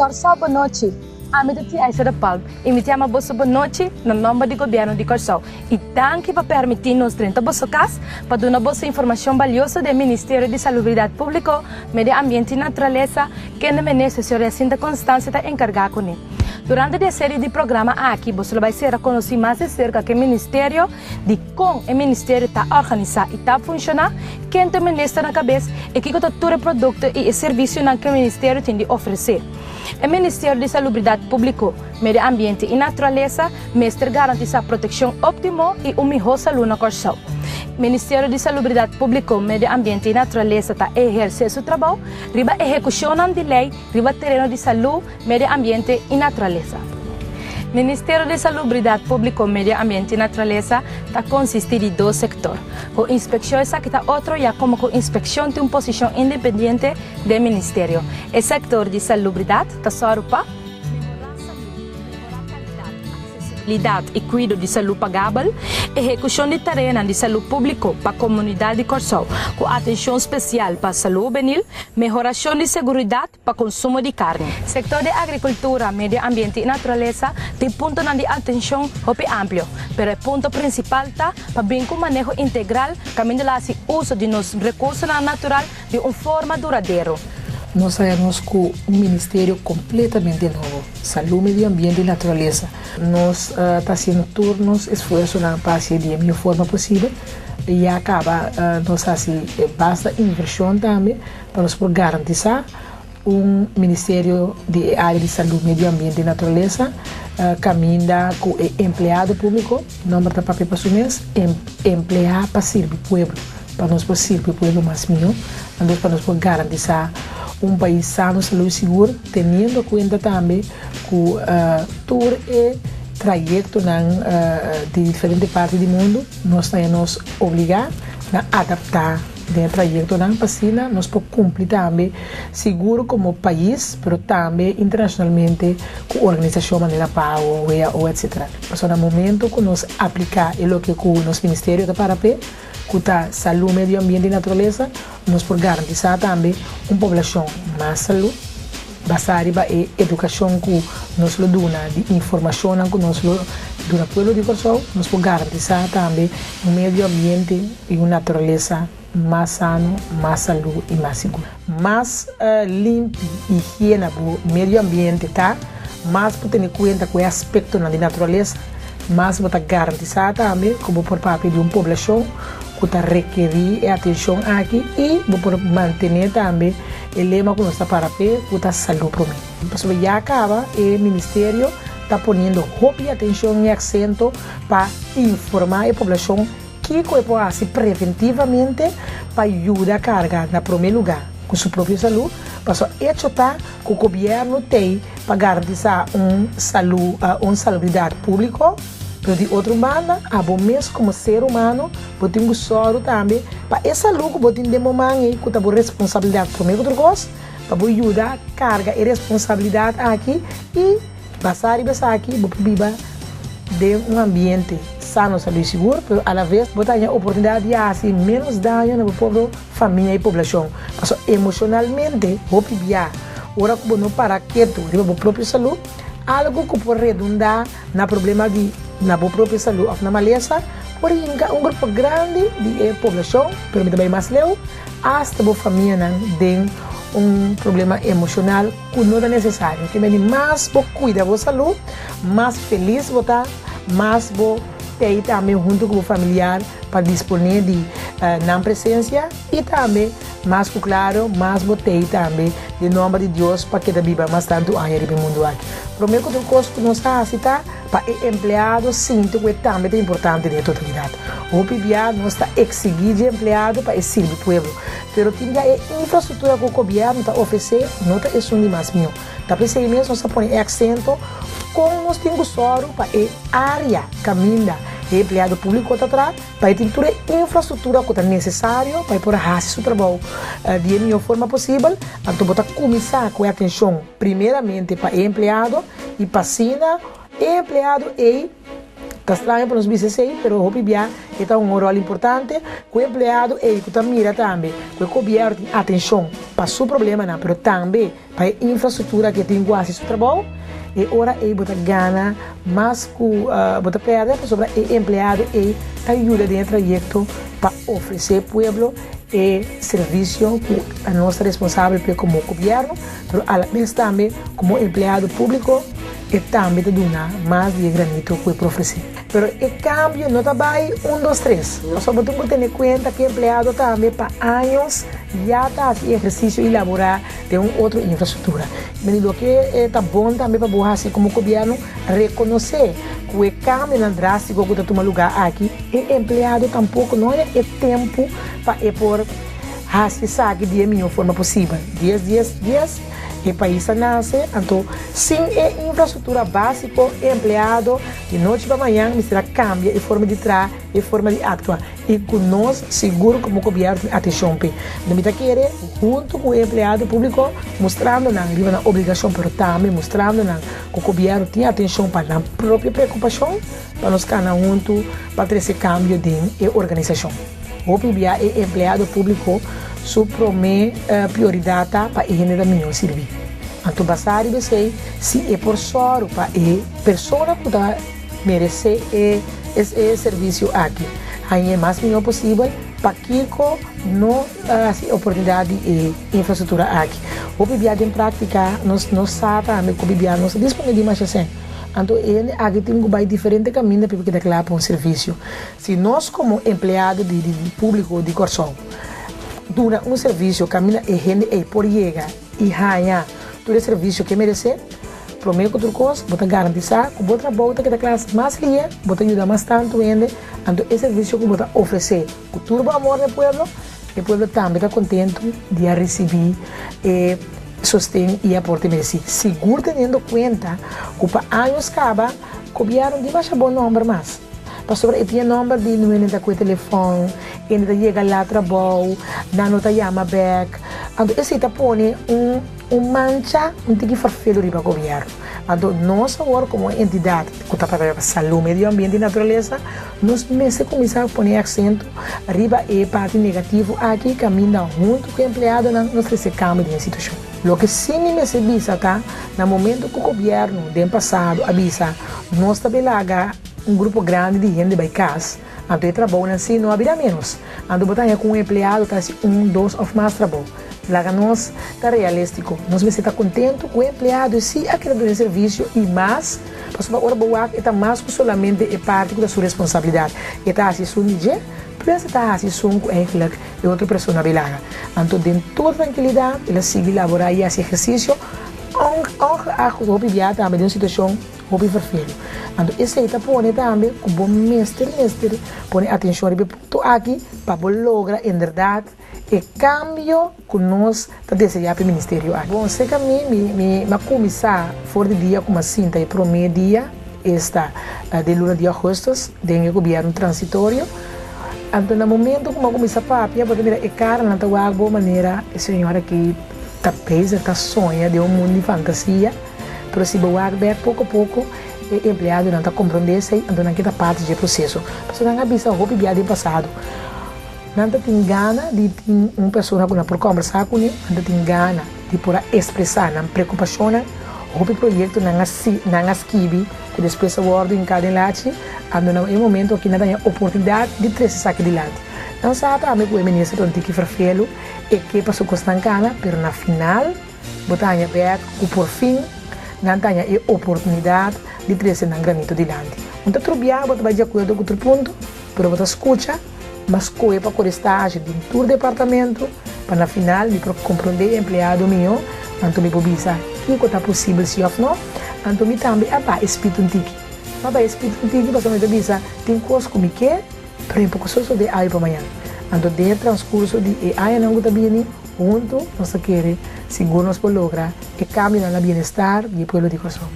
Corsol, boa noite. Amity Aisha da Palm. Invitiamo a você boa noite no nome do governo de Corsol. E tanto para permitir-nos dentro do vosso caso, para dar boa informação valiosa do Ministério de Salubridade Pública, Medio Ambiente e Natureza, que é o Ministério de Jacinta Constância está encarregado com ele. Durante a série de programa aqui, você vai ser a conhecer mais de cerca que o Ministério, de como o Ministério está organizado e está funcionando, quem tem o Ministério na cabeça e que todo o produto e serviço que o Ministério tem de oferecer. O Ministério de Salubridade Pública, Medio Ambiente e Natureza, mestre garante a proteção óptima e uma melhor saúde na Corsol. O Ministério de Salubridade Pública, Medio Ambiente e Natureza está exercendo seu trabalho, riba execução de lei, riba terreno de saúde, medio ambiente e natureza. O Ministério de Salubridade Pública, Medio Ambiente e Natureza está consistido de dois setores. Com inspeção essa que está outro e como com inspeção de uma posição independente do Ministério. O setor de salubridade está só para acessibilidade e cuidado de saúde pagável, execução de terreno de saúde pública para a comunidade de Corsol, com atenção especial para a saúde juvenil, melhoração de segurança para o consumo de carne. Sector de agricultura, medio ambiente e natureza tem ponto de atenção amplo, mas o ponto principal está para bem com manejo integral, caminho o uso de nossos recursos naturais de uma forma duradoura. Nós saímos com um ministério completamente novo, saúde, meio ambiente e natureza. Nós estamos fazendo turnos, esforços para fazer da melhor forma possível e acaba nós fazemos basta inversão também para nós garantir um ministério de área de saúde, meio ambiente e natureza caminha com o empregado público, não para papel para sumir, emplear para servir o povo, para nós servir o povo mais melhor, para nós garantir um país sano, saúde e seguro, tendo em conta também que todo o trajeto de diferentes partes do mundo, nós estamos obrigados a adaptar o trajeto para assim nós podemos cumprir também seguro como país, mas também internacionalmente com a organização maneira PAO, ou etc. Mas no momento que nós aplicamos o que o nosso ministério está para que a saúde, meio ambiente e natureza, nós podemos garantir também uma população mais saúde, basada em educação que nós damos, de informação que nós damos do povo de Corsol, nós podemos garantir também um meio ambiente e uma natureza mais sano, mais saúde e mais seguro. Mais limpo e higiene do meio ambiente, tá? Mais por ter em conta com o aspecto da natureza, mais para garantir também como por parte de uma população que requerir atenção aqui e por manter também o lema que nós está para ver que está saúde para mim. Então, já acaba o Ministério está ponendo atenção e acento para informar a população que pode fazer preventivamente para ajudar a carregar na primeiro lugar com sua própria saúde, para isso está que o governo tem para garantir uma salubridade pública. Pero de outro banda, a bom mesmo como ser humano, você tem soro também, para essa luta você tem de momento que tem responsabilidade para mim outra coisa, para ajudar a carga e responsabilidade aqui e passar aqui, você viva de um ambiente sano, saúde e seguro, mas à vez você tem a oportunidade de fazer menos dano na própria família e população. Porque emocionalmente, você vive, ora que você não para quieto, de sua própria saúde, algo que pode redundar no problema na própria saúde, na maleza, porém um grupo grande de população, mas também mais leu, hasta a família tem um problema emocional que não é necessário. Que mais você cuida da sua saúde, mais feliz você está, mais você tem também junto com o familiar para disponer de na presença e também mais claro, mais você tem também de nome de Deus para que a Bíblia mais tanto aí no mundo aqui. Primeiro que coisa que nós fazemos para o empregado sinto que também é importante na totalidade. O PBA nós está exigindo de empregado para servir o povo, mas tem a infraestrutura que o governo está oferecendo, não é isso de mais meu. Tá pensando mesmo nós põe accento com nós temos soro para a área caminha o empregado público está atrás para ter toda a infraestrutura que é necessária para poder fazer o trabalho de melhor forma possível. Então, você começar com a atenção primeiramente para o empregado e para o empregado e Está estranho para nós BCC, pero hopi bia está um rol importante. O empregado e que mira também, o governo tem atenção para o problema, não, pero também para a infraestrutura que tem quase seu trabalho. E ora ele bota gana, mas bota perde sobre o empregado e ajuda dentro do projeto para oferecer ao povo e serviço que a nossa responsável como governo, mas a vez também como empregado público e também de dar mais de granito que para oferecer. Pero o cambio não está bem 1, 2, 3. Nós só temos que ter em conta que o empregado também para anos já está fazendo exercício e elaborar de uma outra infraestrutura. Mas o que está bom também para nós, assim como o governo, reconhecer que o cambio drástico que está tomando lugar aqui, o empregado tampouco não é tempo para pôr assim, sabe, de melhor forma possível. Dias. O país nasce, então, sem a infraestrutura básica, o empregado, de noite para amanhã, será cambia a forma de trabalhar, a forma de atuar. E com nós, seguro como governo, atenção, não me querer, junto com o empregado público, mostrando na obrigação, mas também mostrando que o governo tem atenção para a própria preocupação, para nós ficar junto, para ter esse cambio de organização. O empregado público supreme prioridade para a gente da melhor serviço. Então, bastar de ser se é por sorte para a pessoa que está merece esse serviço aqui. Aí é mais melhor possível para que não a oportunidade e infraestrutura aqui. O BBA em prática nós sabemos que o BBA não se dispõe de mais assim. Então, ele aqui tem um diferente caminho para declarar para um serviço. Se nós, como empregado de público de Corsão, durante um serviço, caminha e gente por chegar e ganhar todo o serviço que merece, prometo que outra coisa, vou garantizar que o trabalho que da classe mais lia, vou ajudar mais tanto ainda, então esse serviço que vou oferecer, com todo o amor do povo também está contente de receber sustento e aporte merecido. Seguro tendo conta que para anos acaba, copiaram de baixo bom número mais. Para sobre ele tinha número de número com o telefone, ele chega lá trabalho, não está chama back. Então esse está põe mancha, tem que fazer riba o governo. Então nós agora como entidade que está para a saúde, meio ambiente e natureza, nós mesmo começamos a pôr acento riba e parte negativo aqui caminha junto com o empregado na nossa cama de instituição. O que sim me avisa, tá? No momento que o governo, do passado, avisa, nós também lá grupo grande de gente vai casa, então eu trabalho assim, não haverá menos. Então botar com um empregado, tá assim, 1, 2 ou mais trabalho. Lá nós está realístico, nós está contente com o empregado, se aquele do serviço e mais, para a hora boa, está mais que solamente é parte da sua responsabilidade. Está assim, dia, pensa está assim, eigenlijk e outra pessoa na belaga. Então, de toda tranquilidade, ele segue elaborar esse exercício, onde a também de uma situação hobby vervelho. Então, esse aí está pondo também com bom mestre, põe atenção no ponto aqui, para lograr, em verdade, o cambio que nós desejamos para o Ministério. Bom, sei que a mim, começar fora de dia, como assim, tá, para o meio dia, está de luna de agosto, tem o governo transitório. Então, no momento que eu comecei a falar, eu vou ver cara na tua boa maneira, a senhora que está presa, está sonha de um mundo de fantasia, mas se eu ver pouco a pouco, o empregado não está compreendendo isso, então não queda parte do processo. Mas não há visto o hobby do passado. Não tem gana de uma pessoa que não pode conversar com ele, não tem gana de poder expressar, não preocupação, o projeto não é esquive, que depois o ordem em cada lado, então é um momento que não tem a oportunidade de trazer isso aqui adiante. Não sabe também que o ministro tem que fazer e que passou com esta gana, mas na final, botar em pé, que por fim, não tem a oportunidade de trazer um granito adiante. Então, trabalhar, vai de acordo com outro ponto, mas você escuta, mas coe para a estágio de todo o departamento, para na final, de compreender o empregado meu, então me bobisa, que está possível se ou não, então me também, espírito antigo. Mas espírito antigo, você me bobisa, tem coisas como que, por exemplo, só de aí para amanhã. Então, de transcurso de aí não está bem, junto, nós queremos, seguro nós podemos lograr, que cambie no bem-estar e o povo de Corsão.